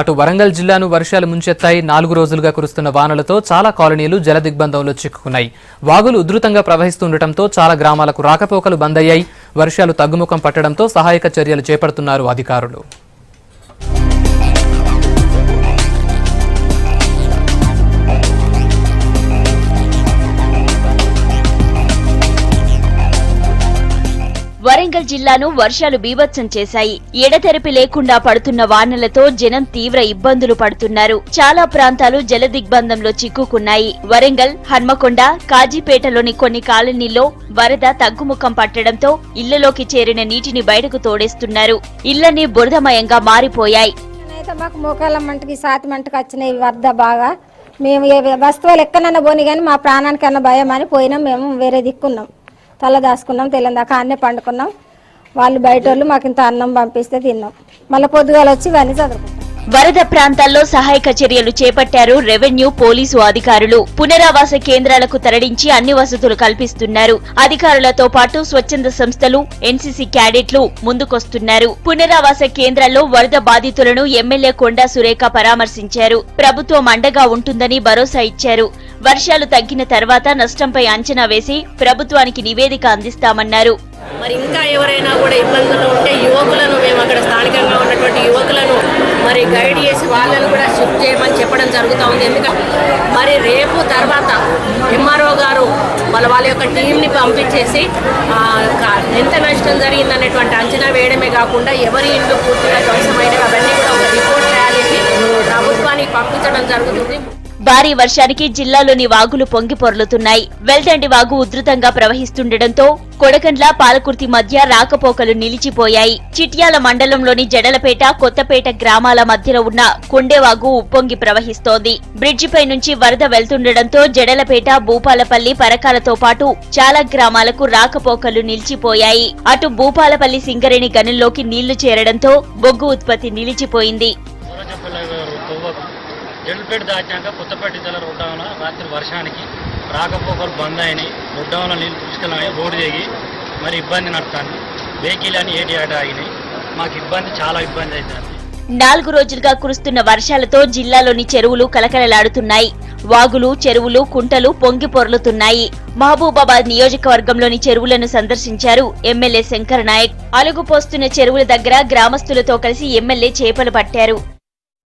అటు వరంగల్ జిల్లాను వర్షాలు ముంచెత్తాయి. 4 రోజులుగా కురుస్తున్న వానలతో చాలా కాలనీలు జలదిగ్బంధంలో చిక్కుకున్నాయి. వాగులు ఉధృతంగా ప్రవహిస్తుండటంతో చాలా గ్రామాలకు రాకపోకలు బంద్ అయ్యాయి. వర్షాలు తగ్గుముఖం పట్టడంతో సహాయక చర్యలు చేపడుతున్నారు అధికారులు. వరంగల్ జిల్లాను వర్షాలు బీభత్సం చేశాయి. ఎడతెరిపి లేకుండా పడుతున్న వానలతో జనం తీవ్ర ఇబ్బందులు పడుతున్నారు. చాలా ప్రాంతాలు జలదిగ్బంధంలో చిక్కుకున్నాయి. వరంగల్, హన్మకొండ, కాజీపేటలోని కొన్ని కాలనీల్లో వరద తగ్గుముఖం పట్టడంతో ఇళ్లలోకి చేరిన నీటిని బయటకు తోడేస్తున్నారు. ఇళ్లన్నీ బురదమయంగా మారిపోయాయి. మాకు మోకాళ్ళ మంటకి సాతి మంటకి వచ్చినాయి వరద బాగా. మేము వస్తువులు ఎక్కడన్నా పోని కానీ మా ప్రాణానికన్నా భయం అని పోయినాం. మేము వేరే దిక్కున్నాం, తల దాచుకున్నాం. తెల్లందాకా అన్నే పండుకున్నాం. వాళ్ళు బయట వాళ్ళు మాకు ఇంత అన్నం పంపిస్తే తిన్నాం. మళ్ళీ పొద్దుగాల వచ్చి ఇవన్నీ చదువుకుంటాం. వరద ప్రాంతాల్లో సహాయక చర్యలు చేపట్టారు రెవెన్యూ, పోలీసు అధికారులు. పునరావాస కేంద్రాలకు తరలించి అన్ని వసతులు కల్పిస్తున్నారు. అధికారులతో పాటు స్వచ్ఛంద సంస్థలు, ఎన్సీసీ క్యాడెట్లు ముందుకొస్తున్నారు. పునరావాస కేంద్రాల్లో వరద బాధితులను ఎమ్మెల్యే కొండా సురేఖ పరామర్శించారు. ప్రభుత్వం అండగా ఉంటుందని భరోసా ఇచ్చారు. వర్షాలు తగ్గిన తర్వాత నష్టంపై అంచనా వేసి ప్రభుత్వానికి నివేదిక అందిస్తామన్నారు. మరి ఇంకా ఎవరైనా కూడా ఇబ్బందులు ఉంటే యువకులను మేము అక్కడ స్థానికంగా ఉన్నటువంటి యువకులను మరి గైడ్ చేసి వాళ్ళను కూడా షిఫ్ట్ చేయమని చెప్పడం జరుగుతూ ఉంది. ఎందుకంటే మరి రేపు తర్వాత ఎంఆర్ఓ గారు వాళ్ళ యొక్క టీంని పంపించేసి ఎంత నష్టం జరిగిందనేటువంటి అంచనా వేయడమే కాకుండా ఎవరి ఇండ్లు పూర్తిగా ధ్వంసమైనవి అవన్నీ కూడా ఒక రిపోర్ట్ తయారు చేసి ప్రభుత్వానికి పంపించడం జరుగుతుంది. భారీ వర్షానికి జిల్లాలోని వాగులు పొంగి పొర్లుతున్నాయి. వెల్దండి వాగు ఉధృతంగా ప్రవహిస్తుండటంతో కొడకండ్ల, పాలకుర్తి మధ్య రాకపోకలు నిలిచిపోయాయి. చిట్యాల మండలంలోని జడలపేట, కొత్తపేట గ్రామాల మధ్యలో ఉన్న కొండేవాగు ఉప్పొంగి ప్రవహిస్తోంది. బ్రిడ్జిపై నుంచి వరద వెళ్తుండటంతో జడలపేట, భూపాలపల్లి, పరకాలతో పాటు చాలా గ్రామాలకు రాకపోకలు నిలిచిపోయాయి. అటు భూపాలపల్లి సింగరేణి గనుల్లోకి నీళ్లు చేరడంతో బొగ్గు ఉత్పత్తి నిలిచిపోయింది. జల్పేట దాచాక కొత్తపేట జిల్లా రోడ్డున రాత్రి వర్షానికి రాకపోకలు బంద్ అయినాయి. రోడ్డున నీళ్ళు పుష్కలమై రోడ్డు దిగి మరి ఇబ్బంది నడుతుంది. వెహికల్ అని ఏటి ఆట ఆగినాయి. మాకు చాలా ఇబ్బంది అవుతుంది. 4 రోజులుగా కురుస్తున్న వర్షాలతో జిల్లాలోని చెరువులు కలకలలాడుతున్నాయి. వాగులు, చెరువులు, కుంటలు పొంగి పొర్లుతున్నాయి. మహబూబాబాద్ నియోజకవర్గంలోని చెరువులను సందర్శించారు ఎమ్మెల్యే శంకర్ నాయక్. అలుగుపోస్తున్న చెరువుల దగ్గర గ్రామస్తులతో కలిసి ఎమ్మెల్యే చేపలు పట్టారు.